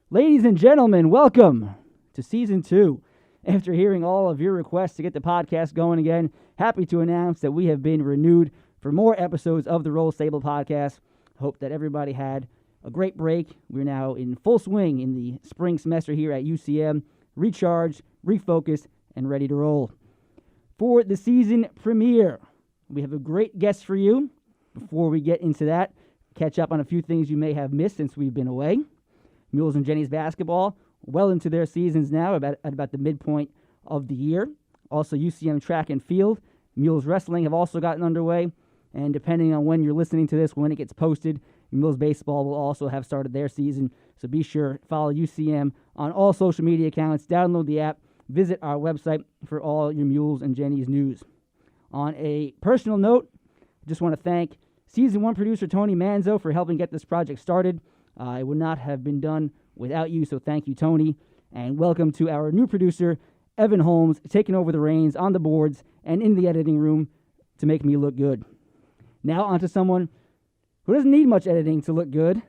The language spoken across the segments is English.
Ladies and gentlemen, welcome to Season 2. After hearing all of your requests to get the podcast going again, happy to announce that we have been renewed for more episodes of the Roll Stable podcast. Hope that everybody had a great break. We're now in full swing in the spring semester here at UCM, recharged, refocused, and ready to roll. For the season premiere, we have a great guest for you. Before we get into that, catch up on a few things you may have missed since we've been away. Mules and Jennies Basketball, well into their seasons now, at about the midpoint of the year. Also, UCM Track and Field, Mules Wrestling have also gotten underway. And depending on when you're listening to this, when it gets posted, Mules Baseball will also have started their season. So be sure, follow UCM on all social media accounts, download the app, visit our website for all your Mules and Jennies news. On a personal note, I just want to thank Season 1 producer Tony Manzo for helping get this project started. It would not have been done without you, so thank you, Tony. And welcome to our new producer, Evan Holmes, taking over the reins on the boards and in the editing room to make me look good. Now on to someone who doesn't need much editing to look good.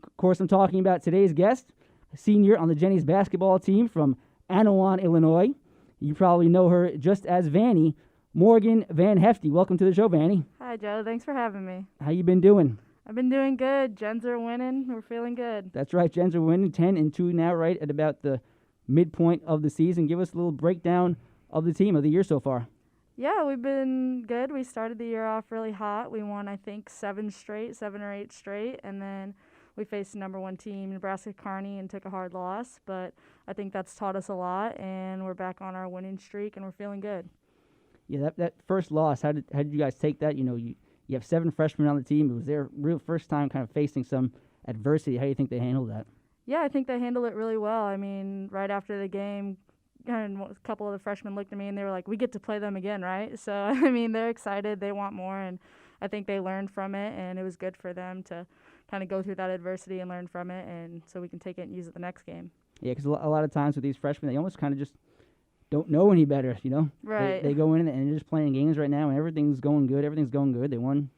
Of course, I'm talking about today's guest, a senior on the Jennies basketball team from Anawan, Illinois. You probably know her just as Vanny, Morgan VanHyfte. Welcome to the show, Vanny. Hi, Joe. Thanks for having me. How you been doing? I've been doing good. Gens are winning. We're feeling good. That's right. Gens are winning 10-2 now, right at about the midpoint of the season. Give us a little breakdown of the team of the year so far. Yeah, we've been good. We started the year off really hot. We won, I think, 7 or 8 straight. And then we faced the number 1 team, Nebraska Kearney, and took a hard loss. But I think that's taught us a lot, and we're back on our winning streak, and we're feeling good. Yeah, that first loss, how did you guys take that? You know, you have 7 freshmen on the team. It was their real first time kind of facing some adversity. How do you think they handled that? Yeah, I think they handled it really well. I mean, right after the game, and a couple of the freshmen looked at me and they were like, we get to play them again, right? So, I mean, they're excited. They want more, and I think they learned from it, and it was good for them to kind of go through that adversity and learn from it, and so we can take it and use it the next game. Yeah, because a lot of times with these freshmen, they almost kind of just don't know any better, you know? Right. They go in and they're just playing games right now, and everything's going good. They won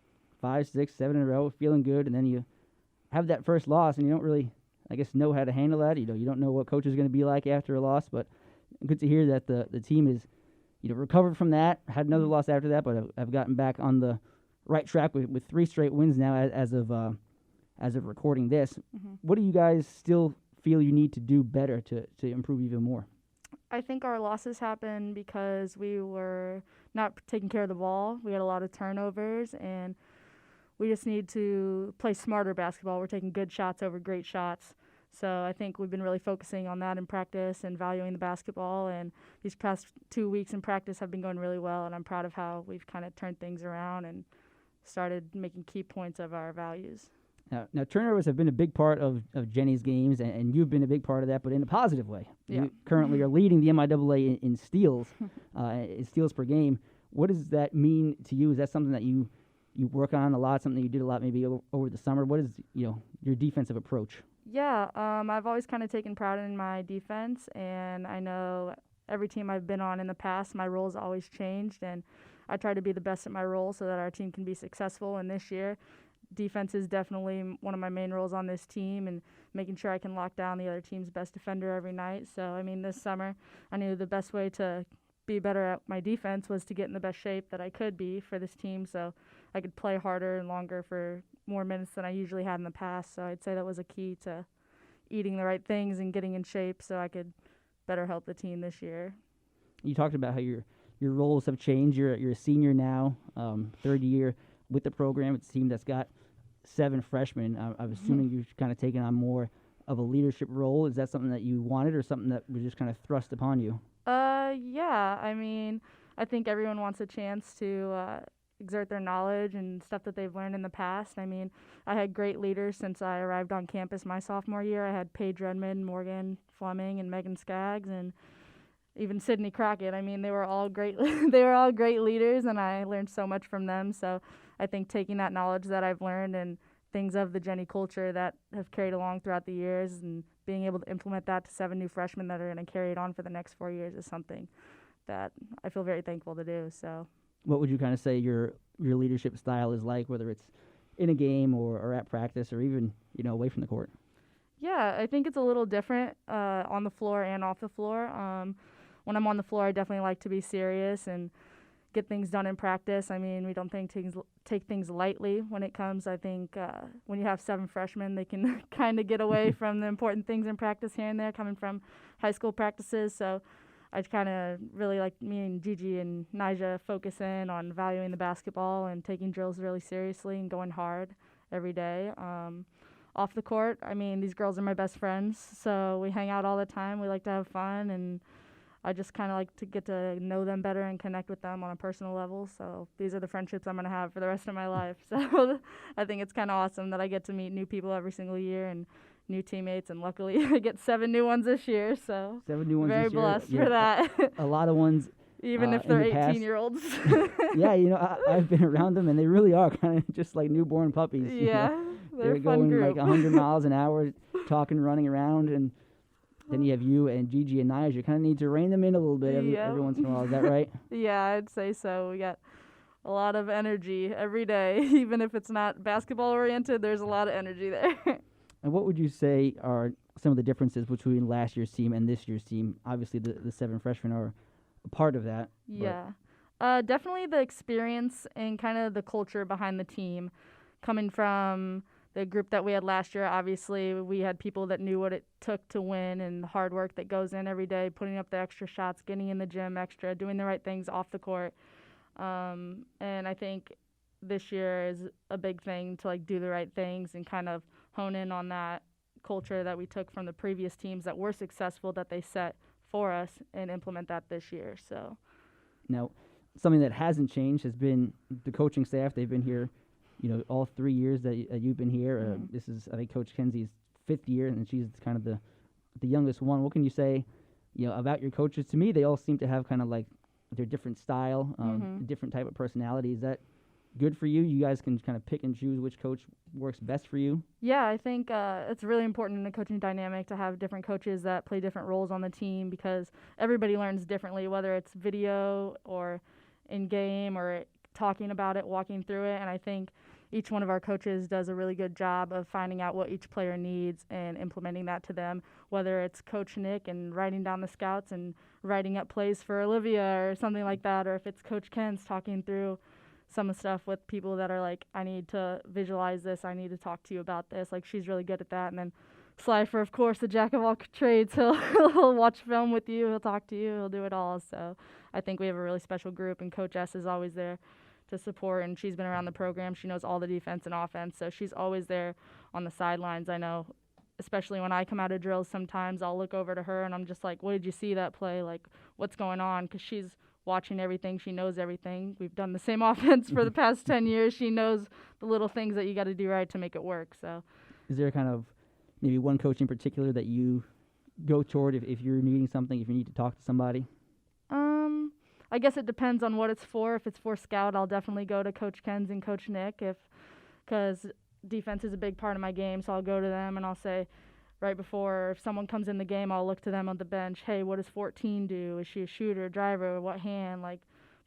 5, 6, 7 in a row, feeling good, and then you have that first loss, and you don't really, I guess, know how to handle that. You don't know what coach is going to be like after a loss, but good to hear that the team is, recovered from that, had another loss after that, but have gotten back on the right track with 3 straight wins now as of recording this. Mm-hmm. What do you guys still feel you need to do better to improve even more? I think our losses happened because we were not taking care of the ball. We had a lot of turnovers, and we just need to play smarter basketball. We're taking good shots over great shots. So I think we've been really focusing on that in practice and valuing the basketball. And these past 2 weeks in practice have been going really well, and I'm proud of how we've kind of turned things around and started making key points of our values. Now turnovers have been a big part of Jennies' games, and you've been a big part of that, but in a positive way. Yeah. You currently are leading the MIAA in steals, in steals per game. What does that mean to you? Is that something that you work on a lot, something you did a lot maybe over the summer? What is your defensive approach? Yeah, I've always kind of taken pride in my defense, and I know every team I've been on in the past, my role's always changed, and I try to be the best at my role so that our team can be successful. And this year, defense is definitely one of my main roles on this team, and making sure I can lock down the other team's best defender every night. So, I mean, this summer, I knew the best way to be better at my defense was to get in the best shape that I could be for this team, so I could play harder and longer for more minutes than I usually had in the past. So I'd say that was a key to eating the right things and getting in shape so I could better help the team this year. You talked about how your roles have changed. You're a senior now, third year with the program. It's a team that's got 7 freshmen. I'm assuming you've kind of taken on more of a leadership role. Is that something that you wanted or something that was just kind of thrust upon you? Yeah. I mean, I think everyone wants a chance to exert their knowledge and stuff that they've learned in the past. I mean, I had great leaders since I arrived on campus my sophomore year. I had Paige Redmond, Morgan Fleming, and Megan Skaggs, and even Sydney Crockett. I mean, they were all great. They were all great leaders, and I learned so much from them. So I think taking that knowledge that I've learned and things of the Jenny culture that have carried along throughout the years and being able to implement that to 7 new freshmen that are going to carry it on for the next 4 years is something that I feel very thankful to do. So, what would you kind of say your leadership style is like, whether it's in a game or at practice or even away from the court? Yeah, I think it's a little different on the floor and off the floor. When I'm on the floor, I definitely like to be serious and get things done in practice. I mean, we don't take things lightly when it comes. I think when you have 7 freshmen, they can kind of get away from the important things in practice here and there, coming from high school practices. So I kind of really like me and Gigi and Nija focus in on valuing the basketball and taking drills really seriously and going hard every day. Off the court, I mean, these girls are my best friends, so we hang out all the time. We like to have fun, and I just kind of like to get to know them better and connect with them on a personal level. So these are the friendships I'm going to have for the rest of my life. So I think it's kind of awesome that I get to meet new people every single year and new teammates. And luckily, I get 7 new ones this year. So 7 new ones very this year. blessed for that. A lot of ones. Even if they're in the 18-year-olds. Yeah, I've been around them, and they really are kind of just like newborn puppies. Yeah, they're a fun going group. like 100 miles an hour, talking, running around, and then you have you and Gigi and Nige. You kind of need to rein them in a little bit every once in a while. Is that right? Yeah, I'd say so. We got a lot of energy every day. Even if it's not basketball-oriented, there's a lot of energy there. And what would you say are some of the differences between last year's team and this year's team? Obviously, the 7 freshmen are a part of that. Yeah. Definitely the experience and kind of the culture behind the team. Coming from the group that we had last year, obviously, we had people that knew what it took to win and the hard work that goes in every day, putting up the extra shots, getting in the gym extra, doing the right things off the court. And I think this year is a big thing to do the right things and kind of hone in on that culture that we took from the previous teams that were successful, that they set for us, and implement that this year. So now, something that hasn't changed has been the coaching staff. They've been here, all 3 years that you've been here. This is, I think, Coach Kenzie's 5th year, and she's kind of the youngest one. What can you say, about your coaches? To me, they all seem to have kind of like their different style, different type of personality. Is that good for you? You guys can kind of pick and choose which coach works best for you? Yeah, I think it's really important in the coaching dynamic to have different coaches that play different roles on the team, because everybody learns differently, whether it's video or in game or talking about it, walking through it. And I think each one of our coaches does a really good job of finding out what each player needs and implementing that to them, whether it's Coach Nick and writing down the scouts and writing up plays for Olivia or something like that, or if it's Coach Ken's talking through some of the stuff with people that are like, I need to visualize this, I need to talk to you about this. She's really good at that. And then Slifer, of course, the jack of all trades. He'll watch film with you, he'll talk to you, he'll do it all. So I think we have a really special group, and Coach S is always there to support, and she's been around the program. She knows all the defense and offense, so she's always there on the sidelines. I know, especially when I come out of drills, sometimes I'll look over to her and I'm just like, what did you see that play? What's going on? Because she's watching everything. She knows everything. We've done the same offense for the past 10 years. She knows the little things that you got to do right to make it work. So, is there kind of maybe one coach in particular that you go toward if you're needing something, if you need to talk to somebody? I guess it depends on what it's for. If it's for scout, I'll definitely go to Coach Ken's and Coach Nick, because defense is a big part of my game. So I'll go to them and I'll say, right before, if someone comes in the game, I'll look to them on the bench. Hey, what does 14 do? Is she a shooter, driver? What hand?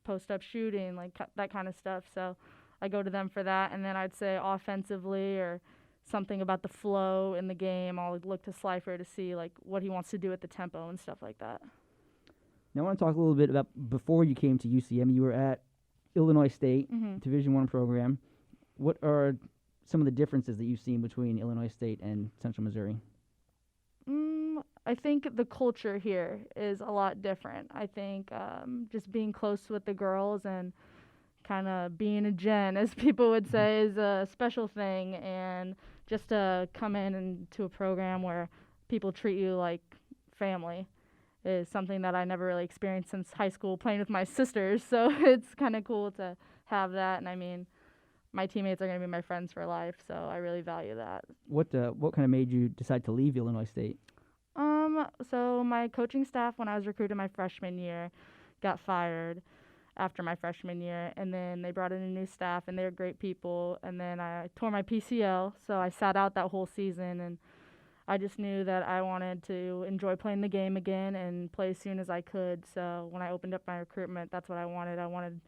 Post-up shooting, that kind of stuff. So I go to them for that. And then I'd say offensively or something about the flow in the game, I'll look to Slifer to see, what he wants to do at the tempo and stuff like that. Now I want to talk a little bit about before you came to UCM. You were at Illinois State, Division I program. What are some of the differences that you've seen between Illinois State and Central Missouri? I think the culture here is a lot different. I think just being close with the girls and kind of being a Jen, as people would say, is a special thing. And just to come into a program where people treat you like family is something that I never really experienced since high school playing with my sisters. So it's kind of cool to have that. And I mean, my teammates are going to be my friends for life, so I really value that. What kind of made you decide to leave Illinois State? So my coaching staff, when I was recruited my freshman year, got fired after my freshman year, and then they brought in a new staff, and they were great people. And then I tore my PCL, so I sat out that whole season, and I just knew that I wanted to enjoy playing the game again and play as soon as I could. So when I opened up my recruitment, that's what I wanted. I wanted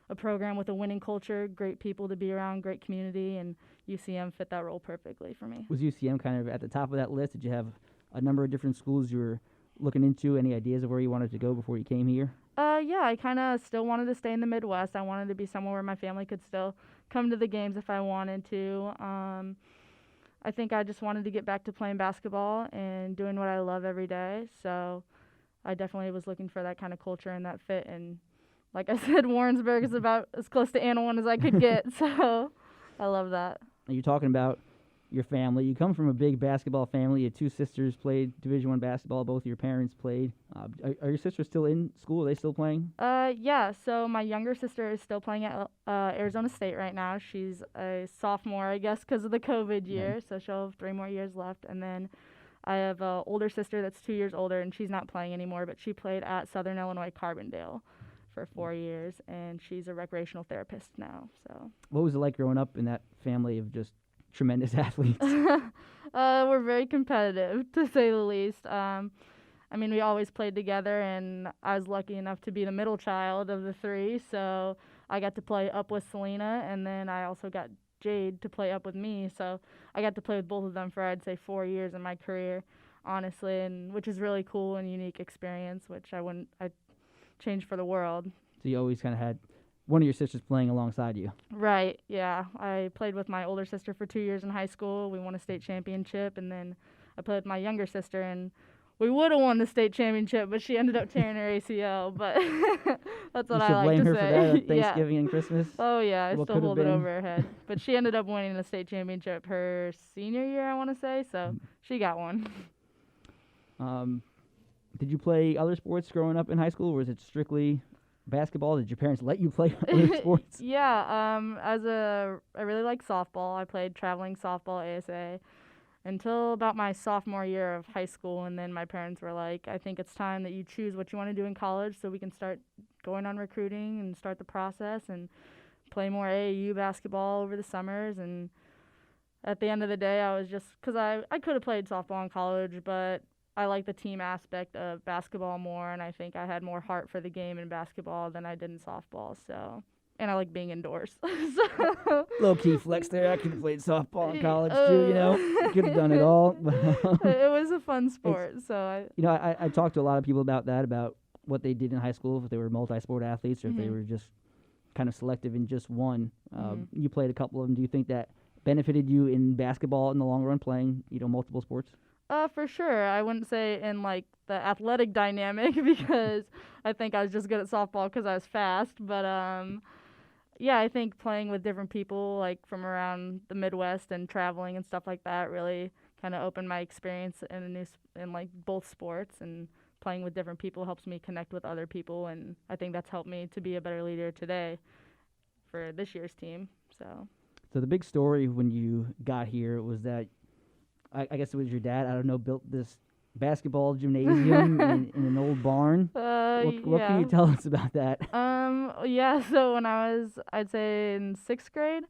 a program with a winning culture, great people to be around, great community, and UCM fit that role perfectly for me. Was UCM kind of at the top of that list? Did you have a number of different schools you were looking into? Any ideas of where you wanted to go before you came here? Yeah, I kind of still wanted to stay in the Midwest. I wanted to be somewhere where my family could still come to the games if I wanted to. I think I just wanted to get back to playing basketball and doing what I love every day. So I definitely was looking for that kind of culture and that fit. And like I said, Warrensburg is about as close to Annawan as I could get. So I love that. And you're talking about your family. You come from a big basketball family. Your two sisters played Division I basketball. Both of your parents played. Are your sisters still in school? Are they still playing? Yeah. So my younger sister is still playing at Arizona State right now. She's a sophomore, I guess, because of the COVID year. So she'll have 3 more years left. And then I have an older sister that's 2 years older, and she's not playing anymore, but she played at Southern Illinois Carbondale for 4 years, and she's a recreational therapist now. So what was it like growing up in that family of just tremendous athletes? We're very competitive, to say the least. I mean, we always played together, and I was lucky enough to be the middle child of the 3, so I got to play up with Selena, and then I also got Jade to play up with me, so I got to play with both of them for, I'd say, 4 years in my career, honestly, and which is really cool and unique experience, which I'd change for the world. So you always kind of had one of your sisters playing alongside you. Right, yeah. I played with my older sister for 2 years in high school. We won a state championship, and then I played with my younger sister, and we would have won the state championship, but she ended up tearing her ACL. But that's what I like to say. You should blame her for that at Thanksgiving and Christmas? Oh, yeah, I still hold it over her head. But she ended up winning the state championship her senior year, I want to say, so she got one. Did you play other sports growing up in high school, or was it strictly basketball? Did your parents let you play other sports? Yeah, I really like softball. I played traveling softball, ASA, until about my sophomore year of high school, and then my parents were like, I think it's time that you choose what you want to do in college so we can start going on recruiting and start the process and play more AAU basketball over the summers. And at the end of the day, I was just, because I could have played softball in college, but I like the team aspect of basketball more, and I think I had more heart for the game in basketball than I did in softball. So, and I like being indoors. So. Low key flex there. I could have played softball in college too. You know, could have done it all. It was a fun sport. I talked to a lot of people about that, about what they did in high school, if they were multi-sport athletes or if they were just kind of selective in just one. You played a couple of them. Do you think that benefited you in basketball in the long run, playing multiple sports? For sure. I wouldn't say in, like, the athletic dynamic because I think I was just good at softball because I was fast. But, yeah, I think playing with different people, like, from around the Midwest and traveling and stuff like that really kind of opened my experience in like, both sports. And playing with different people helps me connect with other people. And I think that's helped me to be a better leader today for this year's team. So the big story when you got here was that I guess it was your dad, built this basketball gymnasium in an old barn. What can you tell us about that? Yeah, so when I was, I'd say in 6th grade,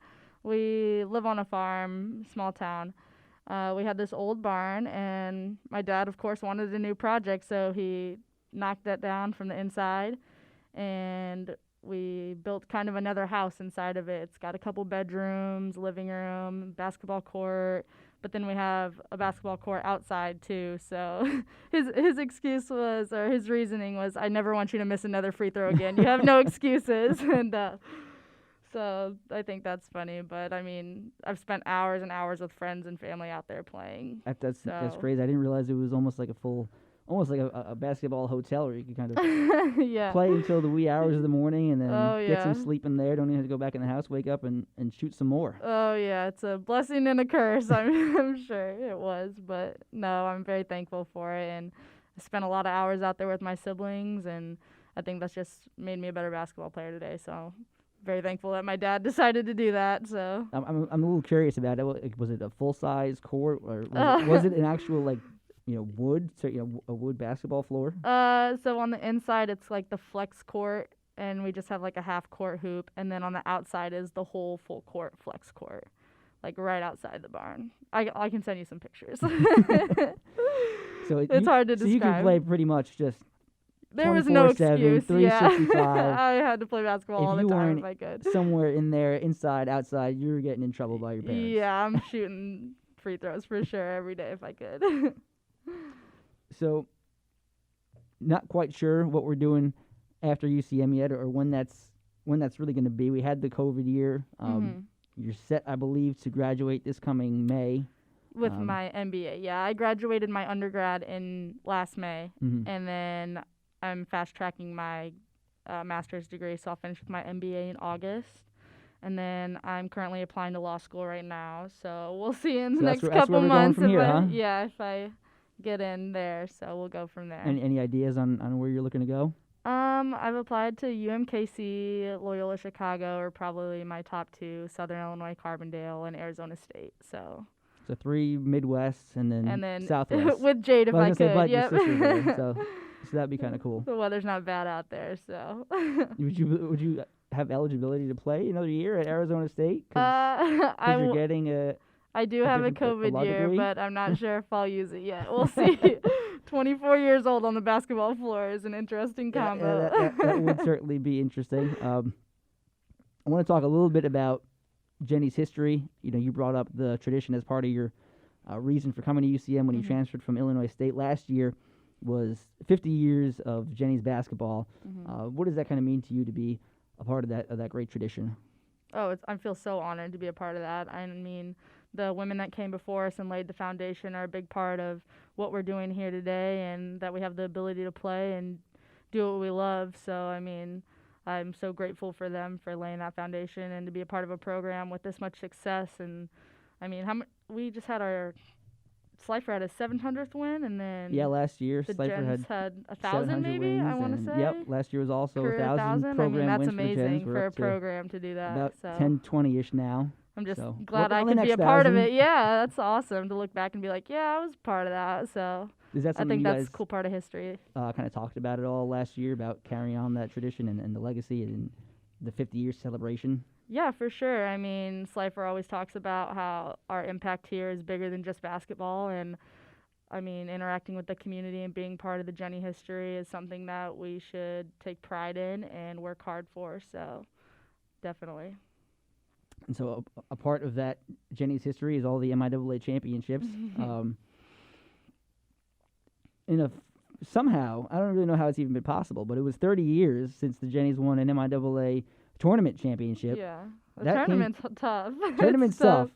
we live on a farm, small town. We had this old barn, and my dad, of course, wanted a new project, so he knocked that down from the inside, and we built kind of another house inside of it. It's got a couple bedrooms, living room, basketball court, but then we have a basketball court outside too. So his excuse was, or his reasoning was, I never want you to miss another free throw again. You have no excuses. And so I think that's funny. But, I mean, I've spent hours and hours with friends and family out there playing. That's crazy. I didn't realize it was almost like a basketball hotel where you could kind of play until the wee hours of the morning and then get some sleep in there. Don't even have to go back in the house, wake up, and shoot some more. Oh, yeah. It's a blessing and a curse. I'm sure it was. But, no, I'm very thankful for it. And I spent a lot of hours out there with my siblings, and I think that's just made me a better basketball player today. So very thankful that my dad decided to do that. So I'm a little curious about it. Was it a full-size court, or was it an actual, like, wood, so, a wood basketball floor? So on the inside, it's like the flex court, and we just have like a half court hoop, and then on the outside is the whole full court flex court, like right outside the barn. I can send you some pictures. So it's hard to describe. So you can play pretty much just There was no 24/7, excuse. 365. Yeah. I had to play basketball all the time if I could. Somewhere in there, inside, outside, you were getting in trouble by your parents. Yeah, I'm shooting free throws for sure every day if I could. So, not quite sure what we're doing after UCM yet, or when that's really going to be. We had the COVID year. You're set, I believe, to graduate this coming May. With my MBA, yeah. I graduated my undergrad in last May, and then I'm fast-tracking my master's degree, so I'll finish with my MBA in August. And then I'm currently applying to law school right now, so we'll see in the next couple months if I get in there, so we'll go from there. Any ideas on where you're looking to go? I've applied to UMKC, Loyola Chicago, or probably my top two, Southern Illinois Carbondale, and Arizona State, So 3 Midwest and then Southwest. With Jade if I could. Yep. So that'd be kind of cool. The weather's not bad out there, so. Would you have eligibility to play another year at Arizona State? You're getting I do have a COVID year, but I'm not sure if I'll use it yet. We'll see. 24 years old on the basketball floor is an interesting combo. That would certainly be interesting. I want to talk a little bit about Jennie's history. You brought up the tradition as part of your reason for coming to UCM when you transferred from Illinois State last year was 50 years of Jenniees Basketball. What does that kind of mean to you to be a part of that great tradition? Oh, I feel so honored to be a part of that. I mean, the women that came before us and laid the foundation are a big part of what we're doing here today, and that we have the ability to play and do what we love. So, I mean, I'm so grateful for them for laying that foundation and to be a part of a program with this much success. And, I mean, we just had Slifer had a 700th win, and then last year the Slifer Gens had 1,000 maybe, wins, I want to say. Yep, last year was also 1,000 program I mean, that's wins amazing for a program to do that. About so 10, 20-ish now. I'm just glad I could be a part of it. Yeah, that's awesome to look back and be like, yeah, I was part of that. So I think that's a cool part of history. Kind of talked about it all last year about carrying on that tradition and the legacy and the 50-year celebration. Yeah, for sure. I mean, Slifer always talks about how our impact here is bigger than just basketball, and I mean, interacting with the community and being part of the Jennie history is something that we should take pride in and work hard for. So, definitely. And so, a part of that Jennie's history is all the MIAA Championships. Somehow, I don't really know how it's even been possible, but it was 30 years since the Jennies won an MIAA tournament championship. Yeah, the tournament's tough. Tournament's tough.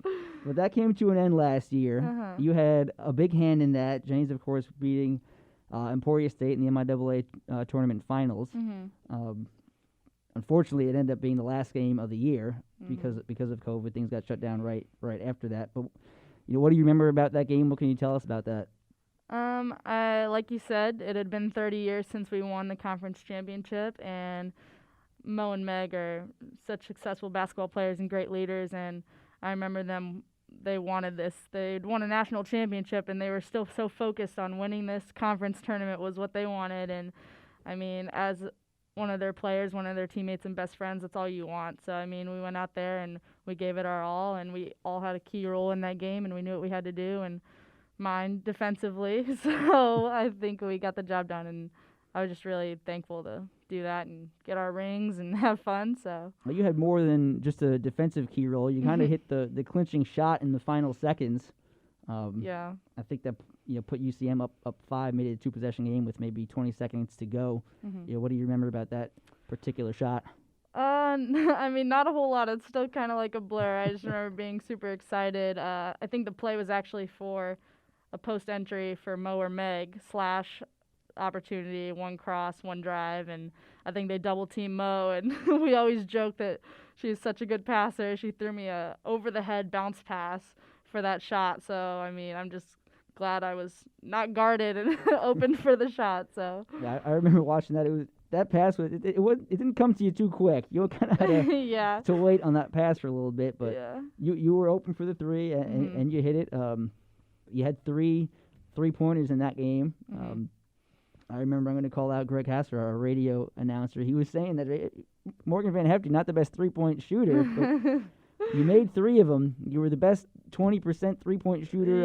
But that came to an end last year. You had a big hand in that. Jenniees, of course, beating Emporia State in the MIAA tournament finals. Unfortunately, it ended up being the last game of the year because of COVID. Things got shut down right after that. But what do you remember about that game? What can you tell us about that? Like you said, it had been 30 years since we won the conference championship, and Mo and Meg are such successful basketball players and great leaders, and I remember them. They wanted this. They'd won a national championship, and they were still so focused on winning this conference tournament was what they wanted. And, I mean, as one of their players, one of their teammates and best friends, that's all you want. So, I mean, we went out there and we gave it our all, and we all had a key role in that game, and we knew what we had to do, and mine defensively. So I think we got the job done, and I was just really thankful to do that and get our rings and have fun. So you had more than just a defensive key role. You kind of hit the clinching shot in the final seconds. Yeah, I think that put UCM up 5, made it a 2-possession game with maybe 20 seconds to go. What do you remember about that particular shot? I mean, not a whole lot. It's still kind of like a blur. I just remember being super excited. I think the play was actually for a post entry for Mo or Meg / opportunity, one cross, one drive, and I think they double team Mo, and we always joke that she's such a good passer. She threw me a over the head bounce pass for that shot. So I mean, I'm just glad I was not guarded and open for the shot. So yeah, I remember watching that. That pass it didn't come to you too quick. You kind of had to wait on that pass for a little bit, but you were open for the three and you hit it. You had 3 3-pointers in that game. I remember I'm going to call out Greg Hasser, our radio announcer. He was saying that Morgan VanHyfte, not the best 3-point shooter, but you made 3 of them. You were the best 20% 3-point shooter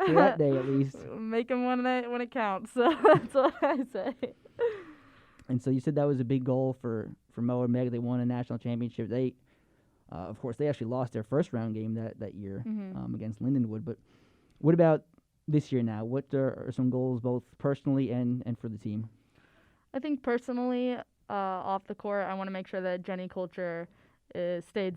for that day, at least. Make them when it counts. So that's what I say. And so you said that was a big goal for Mo and Meg. They won a national championship. They, of course, they actually lost their first round game that year against Lindenwood. But what about this year now? What are some goals both personally and for the team? I think personally, off the court, I want to make sure that Jenny culture stays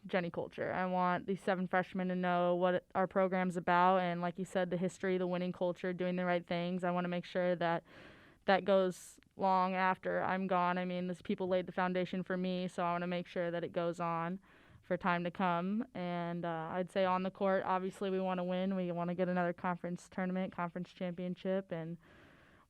Jenny culture. I want these 7 freshmen to know what our program's about, and like you said, the history, the winning culture, doing the right things. I want to make sure that that goes long after I'm gone. I mean, these people laid the foundation for me, so I want to make sure that it goes on for time to come. And I'd say on the court, obviously we want to win. We want to get another conference tournament, conference championship, and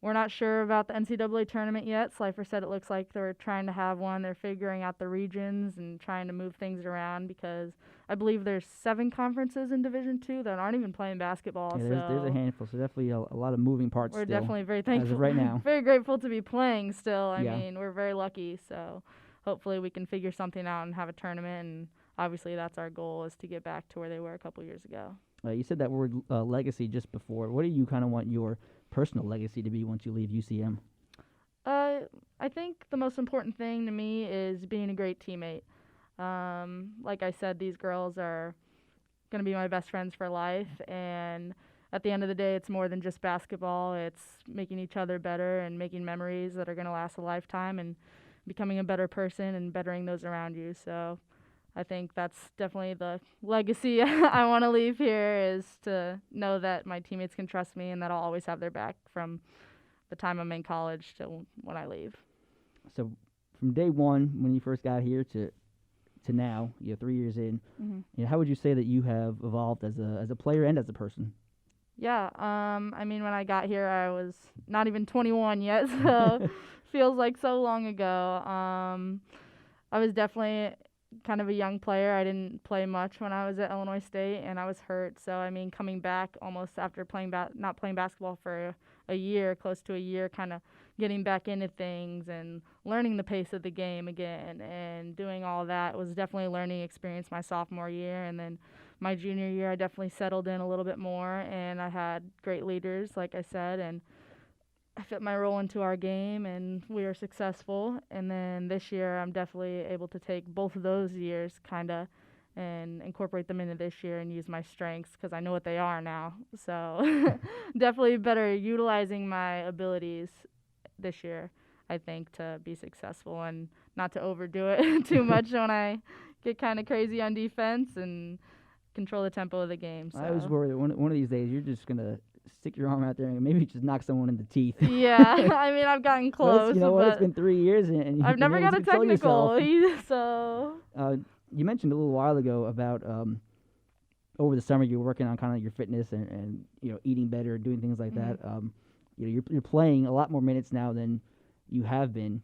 we're not sure about the NCAA tournament yet. Slifer said it looks like they're trying to have one. They're figuring out the regions and trying to move things around because I believe there's 7 conferences in Division II that aren't even playing basketball. Yeah, there's a handful, so definitely a lot of moving parts. We're still, definitely very thankful. As of right now. Very grateful to be playing still. I mean, we're very lucky. So hopefully we can figure something out and have a tournament. And obviously that's our goal, is to get back to where they were a couple years ago. You said that word legacy just before. What do you kind of want your personal legacy to be once you leave UCM? I think the most important thing to me is being a great teammate. Like I said, these girls are going to be my best friends for life, and at the end of the day, it's more than just basketball. It's making each other better and making memories that are going to last a lifetime and becoming a better person and bettering those around you. So I think that's definitely the legacy I want to leave here, is to know that my teammates can trust me and that I'll always have their back from the time I'm in college to when I leave. So from day one, when you first got here, to now, 3 years in, how would you say that you have evolved as a player and as a person? Yeah, I mean, when I got here, I was not even 21 yet, so feels like so long ago. I was definitely kind of a young player. I didn't play much when I was at Illinois State, and I was hurt. So, I mean, coming back almost after not playing basketball for a year, close to a year, kind of getting back into things and learning the pace of the game again and doing all that was definitely a learning experience my sophomore year. And then my junior year, I definitely settled in a little bit more, and I had great leaders, like I said, and I fit my role into our game, and we were successful. And then this year, I'm definitely able to take both of those years kind of and incorporate them into this year and use my strengths because I know what they are now. So definitely better utilizing my abilities this year, I think, to be successful and not to overdo it too much when I get kind of crazy on defense and control the tempo of the game. So. I always worry that one of these days you're just going to stick your arm out there and maybe just knock someone in the teeth. Yeah, I mean, I've gotten close. But it's been 3 years, and I've never got a technical. So you mentioned a little while ago about over the summer you were working on kind of your fitness and eating better, doing things like that. You're playing a lot more minutes now than you have been.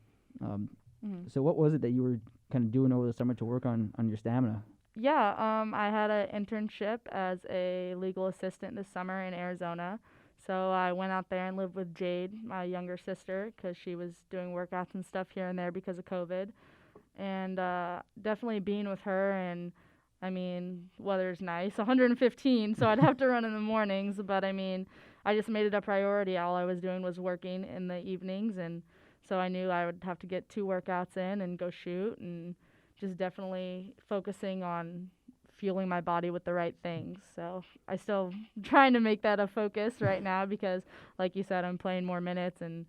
So what was it that you were kind of doing over the summer to work on your stamina? Yeah, I had an internship as a legal assistant this summer in Arizona. So I went out there and lived with Jade, my younger sister, because she was doing workouts and stuff here and there because of COVID. And definitely being with her, and I mean, weather's nice, 115, so I'd have to run in the mornings. But I mean, I just made it a priority. All I was doing was working in the evenings, and so I knew I would have to get 2 workouts in and go shoot, and just definitely focusing on fueling my body with the right things. So I still trying to make that a focus right now because, like you said, I'm playing more minutes and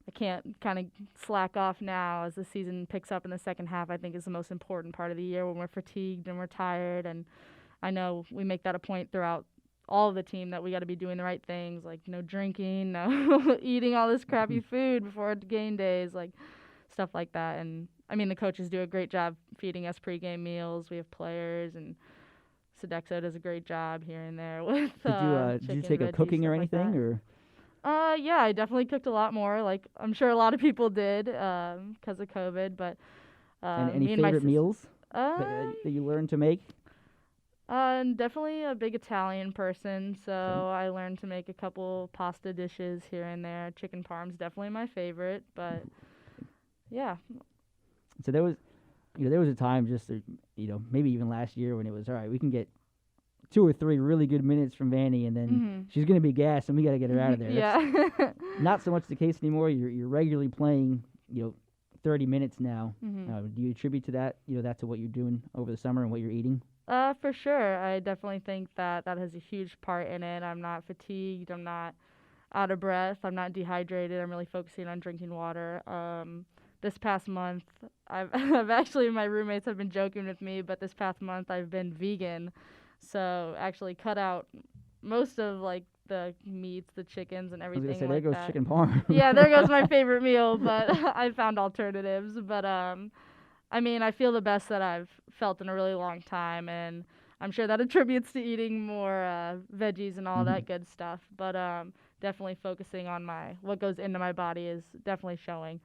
I can't kind of slack off now as the season picks up in the second half. I think is the most important part of the year when we're fatigued and we're tired. And I know we make that a point throughout all of the team that we got to be doing the right things, like no drinking, no eating all this crappy food before game days, like stuff like that. And I mean, the coaches do a great job feeding us pregame meals. We have players, and Sodexo does a great job here and there with Did you take up cooking or anything, or? Yeah, I definitely cooked a lot more. Like I'm sure a lot of people did because of COVID. But and any favorite meals that you learned to make? Definitely a big Italian person, so I learned to make a couple pasta dishes here and there. Chicken parm's definitely my favorite, but yeah. So there was a time just, maybe even last year when it was, all right, we can get 2 or 3 really good minutes from Vanny, and then she's going to be gassed, and we got to get her out of there. Yeah. That's not so much the case anymore. You're regularly playing, 30 minutes now. Mm-hmm. Do you attribute to that, that to what you're doing over the summer and what you're eating? For sure. I definitely think that has a huge part in it. I'm not fatigued. I'm not out of breath. I'm not dehydrated. I'm really focusing on drinking water. This past month, I've actually, my roommates have been joking with me, but this past month I've been vegan. So actually cut out most of like the meats, the chickens, and I was everything gonna say, like there goes that. chicken parm. Yeah, there goes my favorite meal, but I found alternatives. But I mean, I feel the best that I've felt in a really long time, and I'm sure that attributes to eating more veggies and all that good stuff. But definitely focusing on what goes into my body is definitely showing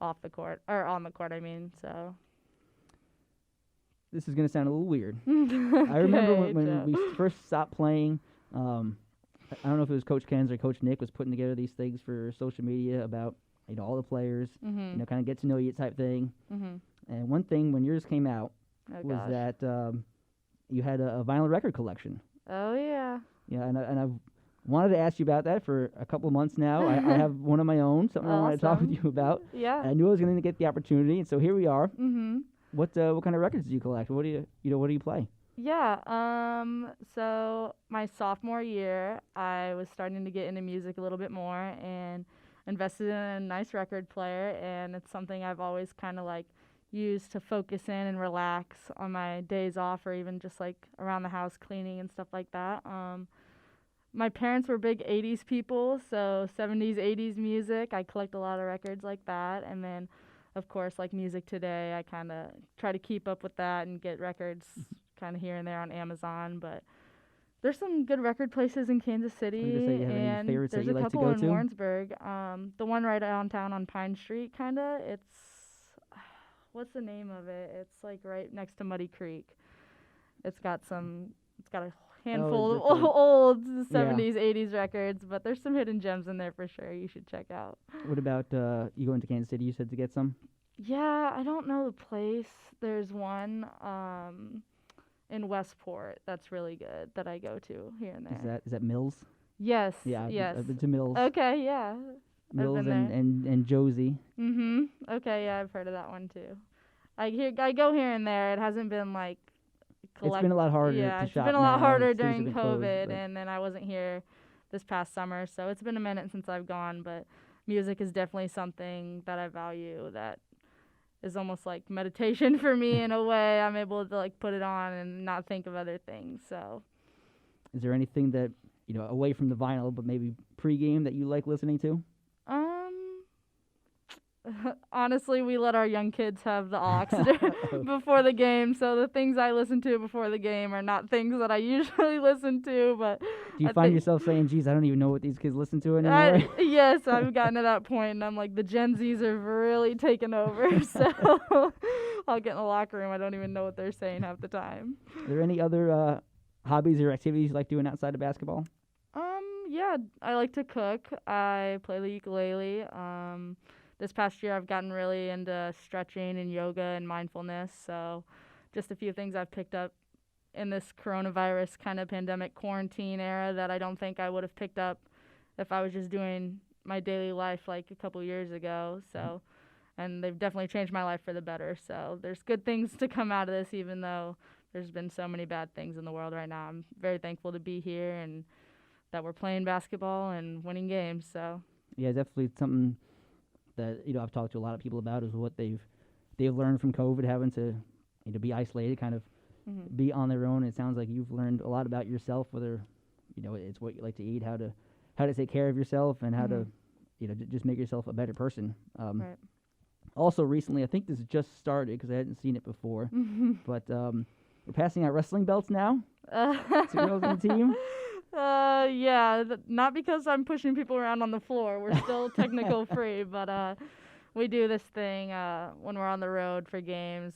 off the court, or on the court, I mean, so. This is going to sound a little weird. Okay, I remember when we first stopped playing, I don't know if it was Coach Ken's or Coach Nick was putting together these things for social media about, all the players, kind of get to know you type thing. And one thing when yours came out was that you had a vinyl record collection. Oh, yeah. Yeah, and I've wanted to ask you about that for a couple of months now. I have one of my own, something I want to talk with you about. Yeah. And I knew I was going to get the opportunity, and so here we are. Mhm. What kind of records do you collect? What do you play? Yeah. So my sophomore year, I was starting to get into music a little bit more and invested in a nice record player, and it's something I've always kind of like used to focus in and relax on my days off, or even just like around the house cleaning and stuff like that. My parents were big 80s people, so 70s, 80s music. I collect a lot of records like that. And then, of course, like music today, I kind of try to keep up with that and get records kind of here and there on Amazon. But there's some good record places in Kansas City, and there's that you a like couple to go in to? Warrensburg. The one right downtown on Pine Street, kind of. What's the name of it? It's like right next to Muddy Creek. It's got a handful of old 70s, 80s records, but there's some hidden gems in there for sure you should check out. What about you going to Kansas City, you said, to get some? Yeah, I don't know the place. There's one in Westport that's really good that I go to here and there. Is that Mills? Yes. Yeah, yes. I've been to Mills. Okay, yeah. Mills and Josie. Okay, yeah, I've heard of that one too. I go here and there. It hasn't been like It's been a lot harder to shop. It's been a lot harder Things have during been COVID, closed, and then I wasn't here this past summer, so it's been a minute since I've gone, but music is definitely something that I value, that is almost like meditation for me in a way. I'm able to like put it on and not think of other things, so. Is there anything that, away from the vinyl, but maybe pregame that you like listening to? Honestly, we let our young kids have the aux before the game, so the things I listen to before the game are not things that I usually listen to. But do you find yourself saying, "Geez, I don't even know what these kids listen to anymore"? Yes, I've gotten to that point, and I'm like, the Gen Zs are really taking over. So I'll get in the locker room, I don't even know what they're saying half the time. Are there any other hobbies or activities you like doing outside of basketball? Yeah, I like to cook. I play the ukulele. This past year, I've gotten really into stretching and yoga and mindfulness. So just a few things I've picked up in this coronavirus kind of pandemic quarantine era that I don't think I would have picked up if I was just doing my daily life like a couple years ago. So, and they've definitely changed my life for the better. So there's good things to come out of this, even though there's been so many bad things in the world right now. I'm very thankful to be here and that we're playing basketball and winning games. So yeah, definitely something that I've talked to a lot of people about is what they've learned from COVID, having to be isolated, kind of be on their own. It sounds like you've learned a lot about yourself, whether it's what you like to eat, how to take care of yourself, and how to just make yourself a better person. Right. Also, recently, I think this just started because I hadn't seen it before, but we're passing out wrestling belts now to girls on the team. Yeah, not because I'm pushing people around on the floor. We're still technical free, but we do this thing when we're on the road for games.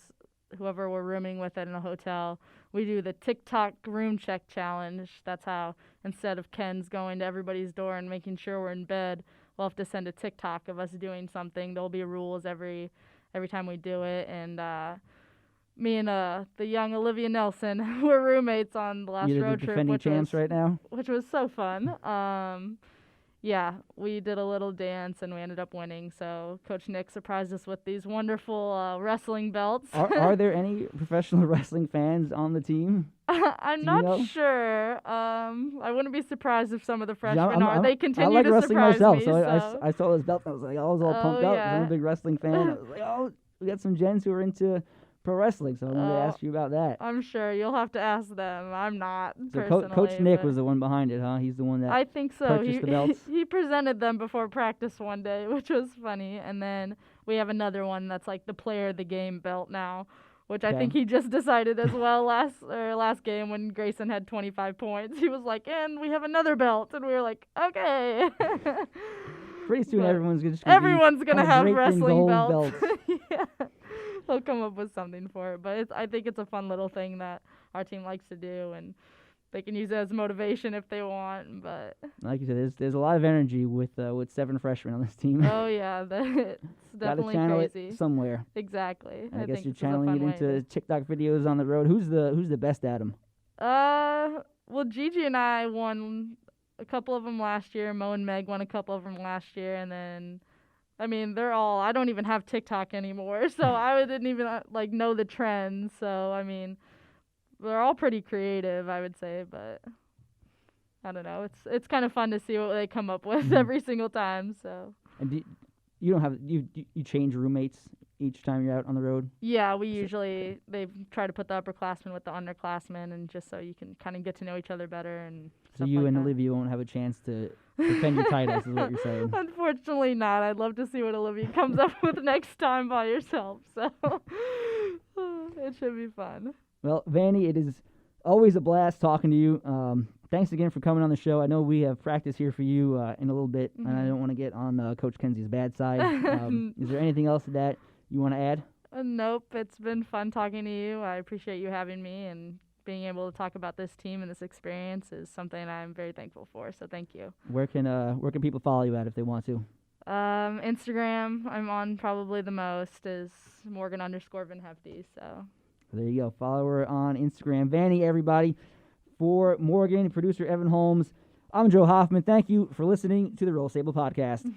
Whoever we're rooming with in a hotel, we do the TikTok room check challenge. That's how, instead of Ken's going to everybody's door and making sure we're in bed, we'll have to send a TikTok of us doing something. There'll be rules every time we do it, and me and the young Olivia Nelson were roommates on the last road trip, defending champs right now, which was so fun. Yeah, we did a little dance and we ended up winning. So Coach Nick surprised us with these wonderful wrestling belts. Are there any professional wrestling fans on the team? I'm Do you not know? sure. I wouldn't be surprised if some of the Yeah, freshmen are. They I continue like to wrestling surprise myself, me. so I saw those belts and I was like, I was all pumped up. 'Cause I'm a Yeah. big wrestling fan. I was like, oh, we got some gens who are into pro wrestling, so I wanted to ask you about that. I'm sure you'll have to ask them. I'm not So personally. Coach Nick but was the one behind it, huh? He's the one that I think so. purchased the belts. He presented them before practice one day, which was funny. And then we have another one that's like the player of the game belt now, which I Okay. think he just decided as well last game when Grayson had 25 points. He was like, and we have another belt, and we were like, okay. Pretty soon But everyone's gonna Everyone's gonna have draped in wrestling gold belts. belts. Yeah. He'll come up with something for it, but I think it's a fun little thing that our team likes to do, and they can use it as motivation if they want. But Like you said, there's a lot of energy with 7 freshmen on this team. oh yeah, it's Gotta definitely channel crazy. it somewhere. Exactly. And I guess think you're this is a channeling fun it way into to- TikTok videos on the road. Who's the best at them? Well, Gigi and I won a couple of them last year. Mo and Meg won a couple of them last year, and then, I mean, they're all. I don't even have TikTok anymore, so I didn't even know the trends. So I mean, they're all pretty creative, I would say, but I don't know. It's kind of fun to see what they come up with every single time. So And you don't have you change roommates each time you're out on the road? yeah, they try to put the upperclassmen with the underclassmen, and just so you can kind of get to know each other better and. So stuff you like and that. Olivia won't have a chance to defend your titles, is what you're saying. Unfortunately not. I'd love to see what Olivia comes up with next time by herself. So it should be fun. Well, Vanny, it is always a blast talking to you. Thanks again for coming on the show. I know we have practice here for you in a little bit, and I don't want to get on Coach Kenzie's bad side. Is there anything else that you want to add? Nope. It's been fun talking to you. I appreciate you having me, and being able to talk about this team and this experience is something I'm very thankful for. So thank you. Where can people follow you at if they want to? Instagram, I'm on probably the most, is Morgan _VanHyfte. So There you go. Follow her on Instagram. Vanny, everybody. For Morgan, producer Evan Holmes, I'm Joe Hoffman. Thank you for listening to the Roll Stable Podcast.